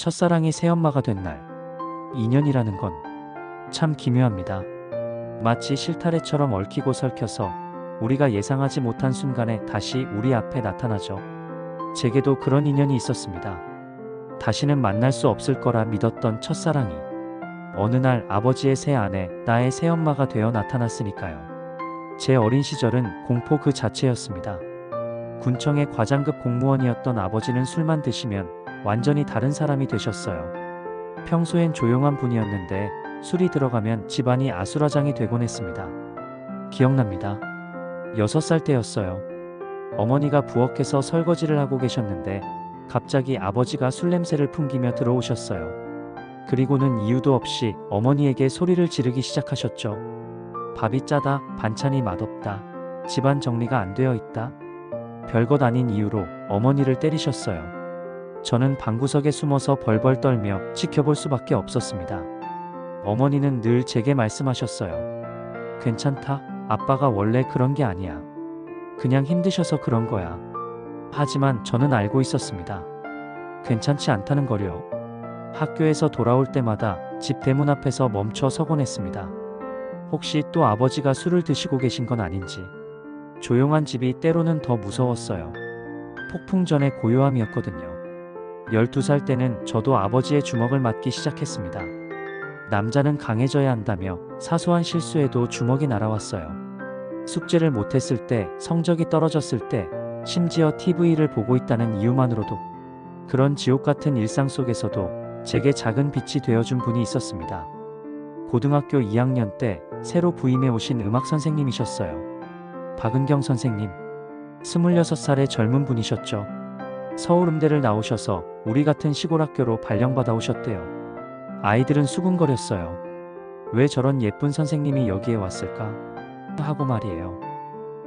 첫사랑이 새엄마가 된 날. 인연이라는 건 참 기묘합니다. 마치 실타래처럼 얽히고 설켜서 우리가 예상하지 못한 순간에 다시 우리 앞에 나타나죠. 제게도 그런 인연이 있었습니다. 다시는 만날 수 없을 거라 믿었던 첫사랑이 어느 날 아버지의 새 아내, 나의 새엄마가 되어 나타났으니까요. 제 어린 시절은 공포 그 자체였습니다. 군청의 과장급 공무원이었던 아버지는 술만 드시면 완전히 다른 사람이 되셨어요. 평소엔 조용한 분이었는데 술이 들어가면 집안이 아수라장이 되곤 했습니다. 기억납니다. 6살 때였어요. 어머니가 부엌에서 설거지를 하고 계셨는데 갑자기 아버지가 술 냄새를 풍기며 들어오셨어요. 그리고는 이유도 없이 어머니에게 소리를 지르기 시작하셨죠. 밥이 짜다, 반찬이 맛없다, 집안 정리가 안 되어 있다. 별것 아닌 이유로 어머니를 때리셨어요. 저는 방구석에 숨어서 벌벌 떨며 지켜볼 수밖에 없었습니다. 어머니는 늘 제게 말씀하셨어요. 괜찮다. 아빠가 원래 그런 게 아니야. 그냥 힘드셔서 그런 거야. 하지만 저는 알고 있었습니다. 괜찮지 않다는 거요. 학교에서 돌아올 때마다 집 대문 앞에서 멈춰 서곤 했습니다. 혹시 또 아버지가 술을 드시고 계신 건 아닌지. 조용한 집이 때로는 더 무서웠어요. 폭풍 전의 고요함이었거든요. 12살 때는 저도 아버지의 주먹을 맞기 시작했습니다. 남자는 강해져야 한다며 사소한 실수에도 주먹이 날아왔어요. 숙제를 못했을 때, 성적이 떨어졌을 때, 심지어 TV를 보고 있다는 이유만으로도. 그런 지옥 같은 일상 속에서도 제게 작은 빛이 되어준 분이 있었습니다. 고등학교 2학년 때 새로 부임해 오신 음악 선생님이셨어요. 박은경 선생님. 26살의 젊은 분이셨죠. 서울음대를 나오셔서 우리 같은 시골 학교로 발령받아 오셨대요. 아이들은 수군거렸어요. 왜 저런 예쁜 선생님이 여기에 왔을까? 하고 말이에요.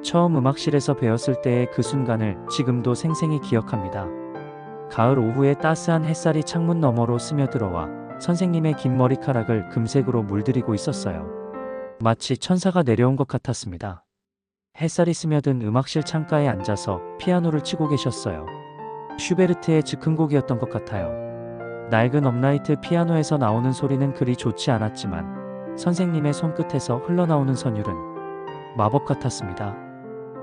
처음 음악실에서 배웠을 때의 그 순간을 지금도 생생히 기억합니다. 가을 오후에 따스한 햇살이 창문 너머로 스며들어와 선생님의 긴 머리카락을 금색으로 물들이고 있었어요. 마치 천사가 내려온 것 같았습니다. 햇살이 스며든 음악실 창가에 앉아서 피아노를 치고 계셨어요. 슈베르트의 즉흥곡이었던 것 같아요. 낡은 업라이트 피아노에서 나오는 소리는 그리 좋지 않았지만 선생님의 손끝에서 흘러나오는 선율은 마법 같았습니다.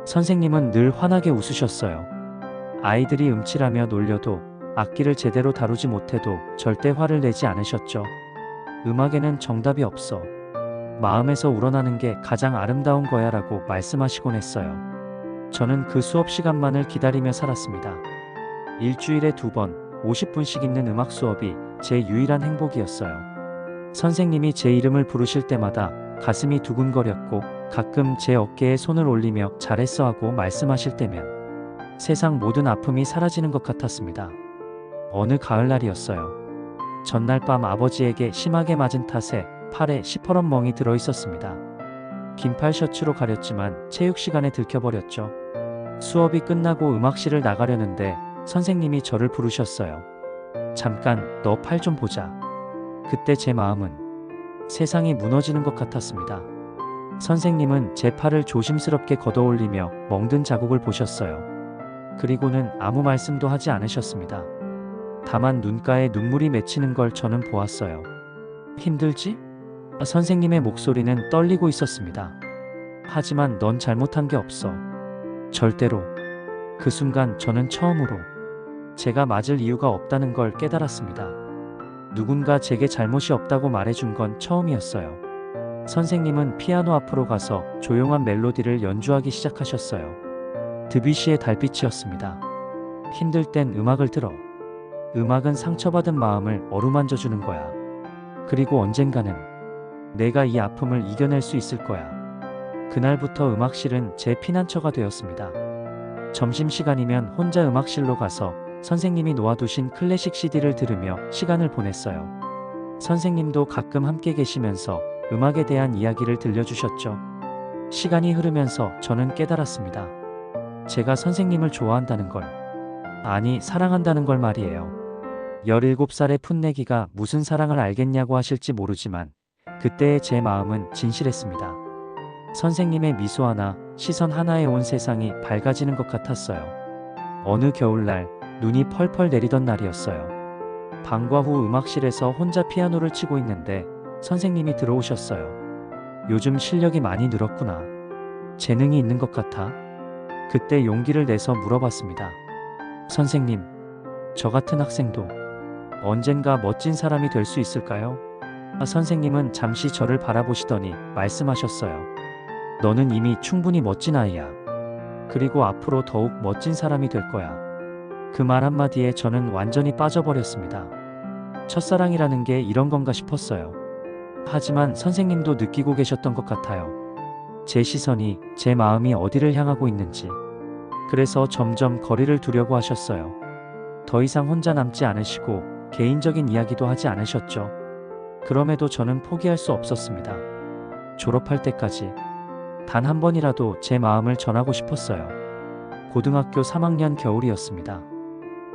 선생님은 늘 환하게 웃으셨어요. 아이들이 음칠하며 놀려도 악기를 제대로 다루지 못해도 절대 화를 내지 않으셨죠. 음악에는 정답이 없어. 마음에서 우러나는 게 가장 아름다운 거야 라고 말씀하시곤 했어요. 저는 그 수업 시간만을 기다리며 살았습니다. 일주일에 2번 50분씩 있는 음악 수업이 제 유일한 행복이었어요. 선생님이 제 이름을 부르실 때마다 가슴이 두근거렸고 가끔 제 어깨에 손을 올리며 잘했어 하고 말씀하실 때면 세상 모든 아픔이 사라지는 것 같았습니다. 어느 가을날이었어요. 전날 밤 아버지에게 심하게 맞은 탓에 팔에 시퍼런 멍이 들어 있었습니다. 긴팔 셔츠로 가렸지만 체육 시간에 들켜버렸죠. 수업이 끝나고 음악실을 나가려는데 선생님이 저를 부르셨어요. 잠깐, 너 팔 좀 보자. 그때 제 마음은 세상이 무너지는 것 같았습니다. 선생님은 제 팔을 조심스럽게 걷어올리며 멍든 자국을 보셨어요. 그리고는 아무 말씀도 하지 않으셨습니다. 다만 눈가에 눈물이 맺히는 걸 저는 보았어요. 힘들지? 선생님의 목소리는 떨리고 있었습니다. 하지만 넌 잘못한 게 없어. 절대로. 그 순간 저는 처음으로 제가 맞을 이유가 없다는 걸 깨달았습니다. 누군가 제게 잘못이 없다고 말해준 건 처음이었어요. 선생님은 피아노 앞으로 가서 조용한 멜로디를 연주하기 시작하셨어요. 드뷔시의 달빛이었습니다. 힘들 땐 음악을 들어. 음악은 상처받은 마음을 어루만져주는 거야. 그리고 언젠가는 내가 이 아픔을 이겨낼 수 있을 거야. 그날부터 음악실은 제 피난처가 되었습니다. 점심시간이면 혼자 음악실로 가서 선생님이 놓아두신 클래식 CD를 들으며 시간을 보냈어요. 선생님도 가끔 함께 계시면서 음악에 대한 이야기를 들려주셨죠. 시간이 흐르면서 저는 깨달았습니다. 제가 선생님을 좋아한다는 걸, 아니 사랑한다는 걸 말이에요. 17살의 풋내기가 무슨 사랑을 알겠냐고 하실지 모르지만 그때의 제 마음은 진실했습니다. 선생님의 미소 하나, 시선 하나에 온 세상이 밝아지는 것 같았어요. 어느 겨울날 눈이 펄펄 내리던 날이었어요. 방과 후 음악실에서 혼자 피아노를 치고 있는데 선생님이 들어오셨어요. 요즘 실력이 많이 늘었구나. 재능이 있는 것 같아. 그때 용기를 내서 물어봤습니다. 선생님, 저 같은 학생도 언젠가 멋진 사람이 될 수 있을까요? 선생님은 잠시 저를 바라보시더니 말씀하셨어요. 너는 이미 충분히 멋진 아이야. 그리고 앞으로 더욱 멋진 사람이 될 거야. 그 말 한마디에 저는 완전히 빠져버렸습니다. 첫사랑이라는 게 이런 건가 싶었어요. 하지만 선생님도 느끼고 계셨던 것 같아요. 제 시선이, 제 마음이 어디를 향하고 있는지. 그래서 점점 거리를 두려고 하셨어요. 더 이상 혼자 남지 않으시고 개인적인 이야기도 하지 않으셨죠. 그럼에도 저는 포기할 수 없었습니다. 졸업할 때까지 단 한 번이라도 제 마음을 전하고 싶었어요. 고등학교 3학년 겨울이었습니다.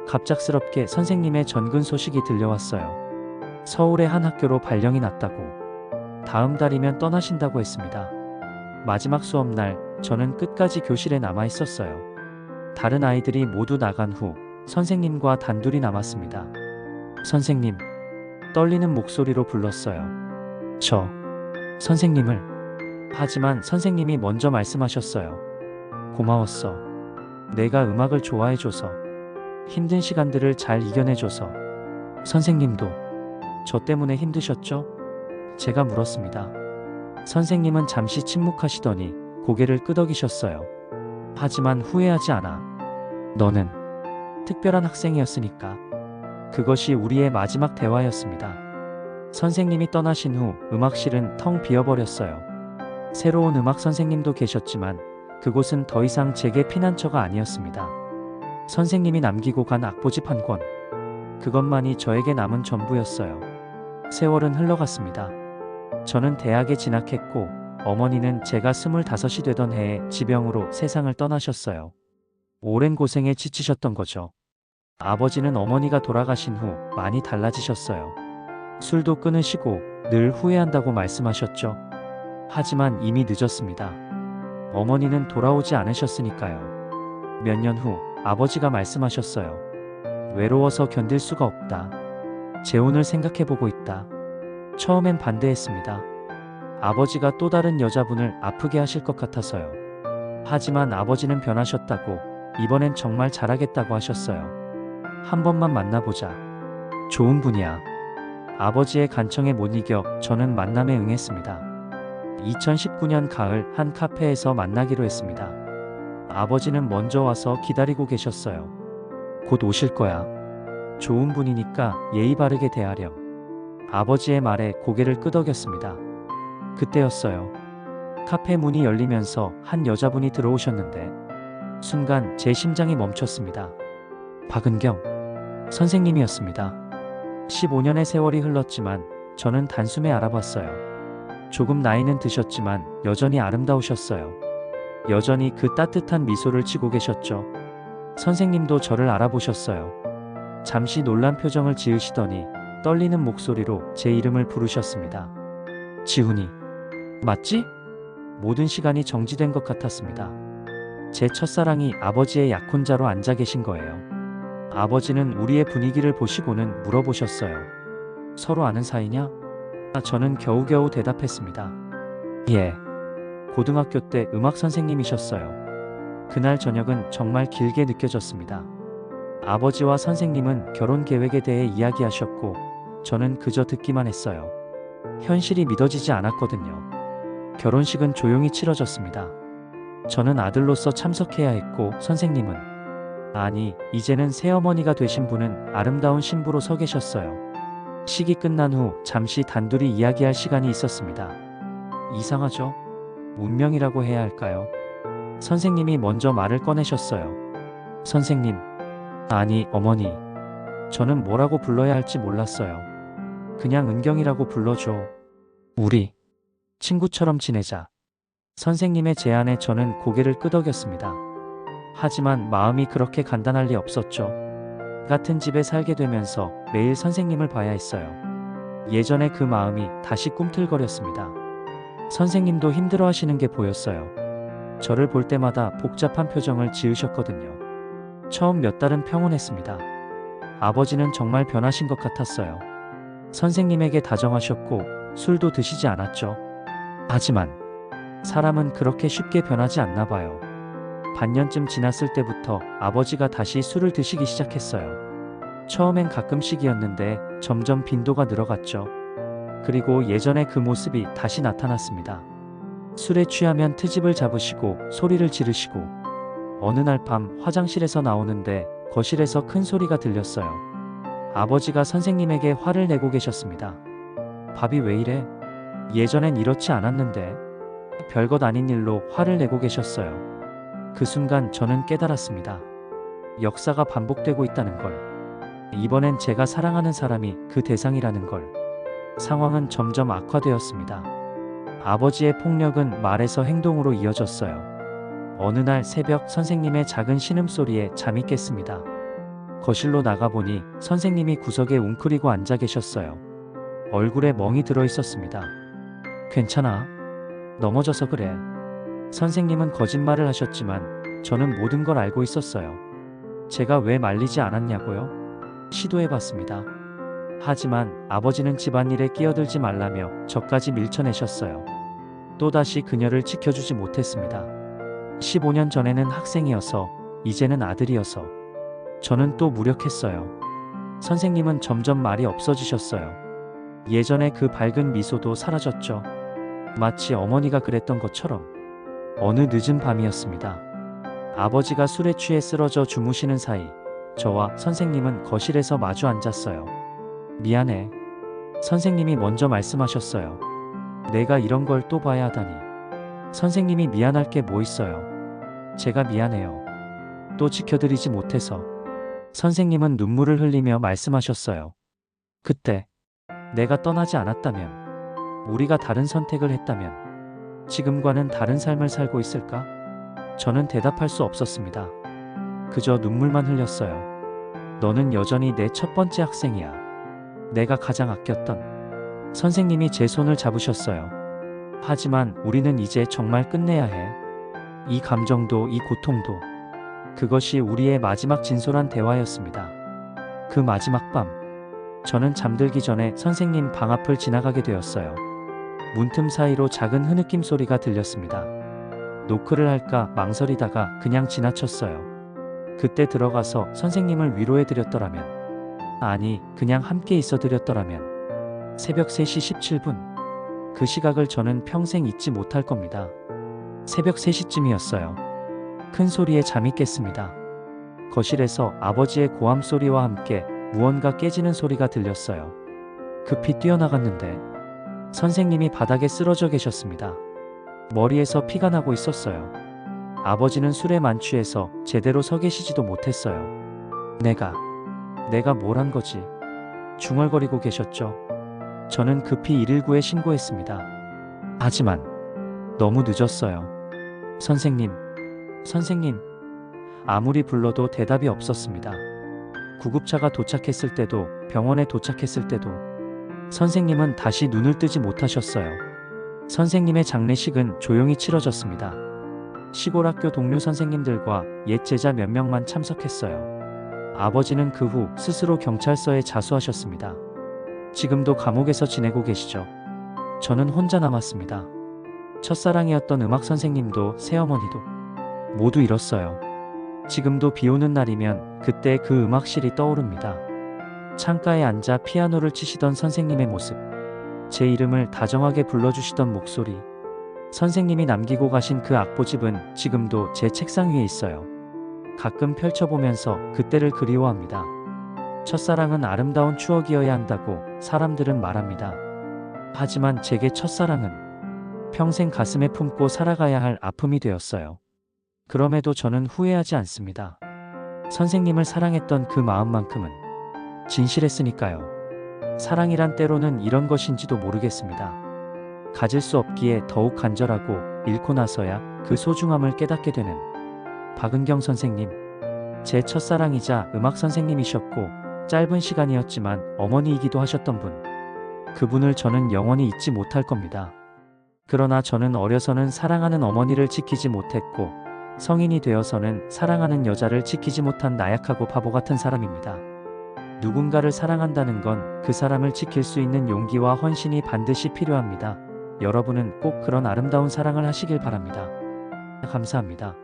갑작스럽게 선생님의 전근 소식이 들려왔어요. 서울의 한 학교로 발령이 났다고. 다음 달이면 떠나신다고 했습니다. 마지막 수업날 저는 끝까지 교실에 남아 있었어요. 다른 아이들이 모두 나간 후 선생님과 단둘이 남았습니다. 선생님, 떨리는 목소리로 불렀어요. 저 선생님을. 하지만 선생님이 먼저 말씀하셨어요. 고마웠어. 내가 음악을 좋아해줘서, 힘든 시간들을 잘 이겨내줘서. 선생님도 저 때문에 힘드셨죠? 제가 물었습니다. 선생님은 잠시 침묵하시더니 고개를 끄덕이셨어요. 하지만 후회하지 않아. 너는 특별한 학생이었으니까. 그것이 우리의 마지막 대화였습니다. 선생님이 떠나신 후 음악실은 텅 비어버렸어요. 새로운 음악 선생님도 계셨지만 그곳은 더 이상 제게 피난처가 아니었습니다. 선생님이 남기고 간 악보집 한 권. 그것만이 저에게 남은 전부였어요. 세월은 흘러갔습니다. 저는 대학에 진학했고 어머니는 제가 25이 되던 해에 지병으로 세상을 떠나셨어요. 오랜 고생에 지치셨던 거죠. 아버지는 어머니가 돌아가신 후 많이 달라지셨어요. 술도 끊으시고 늘 후회한다고 말씀하셨죠. 하지만 이미 늦었습니다. 어머니는 돌아오지 않으셨으니까요. 몇 년 후 아버지가 말씀하셨어요. 외로워서 견딜 수가 없다. 재혼을 생각해보고 있다. 처음엔 반대했습니다. 아버지가 또 다른 여자분을 아프게 하실 것 같아서요. 하지만 아버지는 변하셨다고, 이번엔 정말 잘하겠다고 하셨어요. 한 번만 만나보자. 좋은 분이야. 아버지의 간청에 못 이겨 저는 만남에 응했습니다. 2019년 가을 한 카페에서 만나기로 했습니다. 아버지는 먼저 와서 기다리고 계셨어요. 곧 오실 거야. 좋은 분이니까 예의 바르게 대하렴. 아버지의 말에 고개를 끄덕였습니다. 그때였어요. 카페 문이 열리면서 한 여자분이 들어오셨는데 순간 제 심장이 멈췄습니다. 박은경 선생님이었습니다. 15년의 세월이 흘렀지만 저는 단숨에 알아봤어요. 조금 나이는 드셨지만 여전히 아름다우셨어요. 여전히 그 따뜻한 미소를 지고 계셨죠. 선생님도 저를 알아보셨어요. 잠시 놀란 표정을 지으시더니 떨리는 목소리로 제 이름을 부르셨습니다. 지훈이. 맞지? 모든 시간이 정지된 것 같았습니다. 제 첫사랑이 아버지의 약혼자로 앉아 계신 거예요. 아버지는 우리의 분위기를 보시고는 물어보셨어요. 서로 아는 사이냐? 저는 겨우겨우 대답했습니다. 예. 고등학교 때 음악 선생님이셨어요. 그날 저녁은 정말 길게 느껴졌습니다. 아버지와 선생님은 결혼 계획에 대해 이야기하셨고 저는 그저 듣기만 했어요. 현실이 믿어지지 않았거든요. 결혼식은 조용히 치러졌습니다. 저는 아들로서 참석해야 했고 선생님은, 아니, 이제는 새어머니가 되신 분은 아름다운 신부로 서 계셨어요. 식이 끝난 후 잠시 단둘이 이야기할 시간이 있었습니다. 이상하죠? 운명이라고 해야 할까요? 선생님이 먼저 말을 꺼내셨어요. 선생님, 아니 어머니, 저는 뭐라고 불러야 할지 몰랐어요. 그냥 은경이라고 불러줘. 우리 친구처럼 지내자. 선생님의 제안에 저는 고개를 끄덕였습니다. 하지만 마음이 그렇게 간단할 리 없었죠. 같은 집에 살게 되면서 매일 선생님을 봐야 했어요. 예전에 그 마음이 다시 꿈틀거렸습니다. 선생님도 힘들어하시는 게 보였어요. 저를 볼 때마다 복잡한 표정을 지으셨거든요. 처음 몇 달은 평온했습니다. 아버지는 정말 변하신 것 같았어요. 선생님에게 다정하셨고 술도 드시지 않았죠. 하지만 사람은 그렇게 쉽게 변하지 않나 봐요. 반년쯤 지났을 때부터 아버지가 다시 술을 드시기 시작했어요. 처음엔 가끔씩이었는데 점점 빈도가 늘어갔죠. 그리고 예전의 그 모습이 다시 나타났습니다. 술에 취하면 트집을 잡으시고 소리를 지르시고 어느 날 밤 화장실에서 나오는데 거실에서 큰 소리가 들렸어요. 아버지가 선생님에게 화를 내고 계셨습니다. 밥이 왜 이래? 예전엔 이렇지 않았는데. 별것 아닌 일로 화를 내고 계셨어요. 그 순간 저는 깨달았습니다. 역사가 반복되고 있다는 걸. 이번엔 제가 사랑하는 사람이 그 대상이라는 걸. 상황은 점점 악화되었습니다. 아버지의 폭력은 말에서 행동으로 이어졌어요. 어느 날 새벽 선생님의 작은 신음소리에 잠이 깼습니다. 거실로 나가보니 선생님이 구석에 웅크리고 앉아 계셨어요. 얼굴에 멍이 들어 있었습니다. 괜찮아? 넘어져서 그래. 선생님은 거짓말을 하셨지만 저는 모든 걸 알고 있었어요. 제가 왜 말리지 않았냐고요? 시도해봤습니다. 하지만 아버지는 집안일에 끼어들지 말라며 저까지 밀쳐내셨어요. 또다시 그녀를 지켜주지 못했습니다. 15년 전에는 학생이어서 이제는 아들이어서 저는 또 무력했어요. 선생님은 점점 말이 없어지셨어요. 예전에 그 밝은 미소도 사라졌죠. 마치 어머니가 그랬던 것처럼. 어느 늦은 밤이었습니다. 아버지가 술에 취해 쓰러져 주무시는 사이 저와 선생님은 거실에서 마주 앉았어요. 미안해. 선생님이 먼저 말씀하셨어요. 내가 이런 걸 또 봐야 하다니. 선생님이 미안할 게 뭐 있어요. 제가 미안해요. 또 지켜드리지 못해서. 선생님은 눈물을 흘리며 말씀하셨어요. 그때 내가 떠나지 않았다면, 우리가 다른 선택을 했다면 지금과는 다른 삶을 살고 있을까? 저는 대답할 수 없었습니다. 그저 눈물만 흘렸어요. 너는 여전히 내 첫 번째 학생이야. 내가 가장 아꼈던. 선생님이 제 손을 잡으셨어요. 하지만 우리는 이제 정말 끝내야 해. 이 감정도 이 고통도. 그것이 우리의 마지막 진솔한 대화였습니다. 그 마지막 밤, 저는 잠들기 전에 선생님 방 앞을 지나가게 되었어요. 문틈 사이로 작은 흐느낌 소리가 들렸습니다. 노크를 할까 망설이다가 그냥 지나쳤어요. 그때 들어가서 선생님을 위로해드렸더라면, 아니 그냥 함께 있어드렸더라면. 새벽 3시 17분. 그 시각을 저는 평생 잊지 못할 겁니다. 새벽 3시쯤이었어요. 큰 소리에 잠이 깼습니다. 거실에서 아버지의 고함 소리와 함께 무언가 깨지는 소리가 들렸어요. 급히 뛰어나갔는데 선생님이 바닥에 쓰러져 계셨습니다. 머리에서 피가 나고 있었어요. 아버지는 술에 만취해서 제대로 서 계시지도 못했어요. 내가 뭘 한 거지? 중얼거리고 계셨죠. 저는 급히 119에 신고했습니다. 하지만 너무 늦었어요. 선생님. 아무리 불러도 대답이 없었습니다. 구급차가 도착했을 때도, 병원에 도착했을 때도 선생님은 다시 눈을 뜨지 못하셨어요. 선생님의 장례식은 조용히 치러졌습니다. 시골 학교 동료 선생님들과 옛 제자 몇 명만 참석했어요. 아버지는 그 후 스스로 경찰서에 자수하셨습니다. 지금도 감옥에서 지내고 계시죠. 저는 혼자 남았습니다. 첫사랑이었던 음악 선생님도 새어머니도 모두 잃었어요. 지금도 비 오는 날이면 그때 그 음악실이 떠오릅니다. 창가에 앉아 피아노를 치시던 선생님의 모습, 제 이름을 다정하게 불러주시던 목소리, 선생님이 남기고 가신 그 악보집은 지금도 제 책상 위에 있어요. 가끔 펼쳐보면서 그때를 그리워합니다. 첫사랑은 아름다운 추억이어야 한다고 사람들은 말합니다. 하지만 제게 첫사랑은 평생 가슴에 품고 살아가야 할 아픔이 되었어요. 그럼에도 저는 후회하지 않습니다. 선생님을 사랑했던 그 마음만큼은 진실했으니까요. 사랑이란 때로는 이런 것인지도 모르겠습니다. 가질 수 없기에 더욱 간절하고 잃고 나서야 그 소중함을 깨닫게 되는 박은경 선생님. 제 첫사랑이자 음악 선생님이셨고 짧은 시간이었지만 어머니이기도 하셨던 분. 그분을 저는 영원히 잊지 못할 겁니다. 그러나 저는 어려서는 사랑하는 어머니를 지키지 못했고 성인이 되어서는 사랑하는 여자를 지키지 못한 나약하고 바보 같은 사람입니다. 누군가를 사랑한다는 건 그 사람을 지킬 수 있는 용기와 헌신이 반드시 필요합니다. 여러분은 꼭 그런 아름다운 사랑을 하시길 바랍니다. 감사합니다.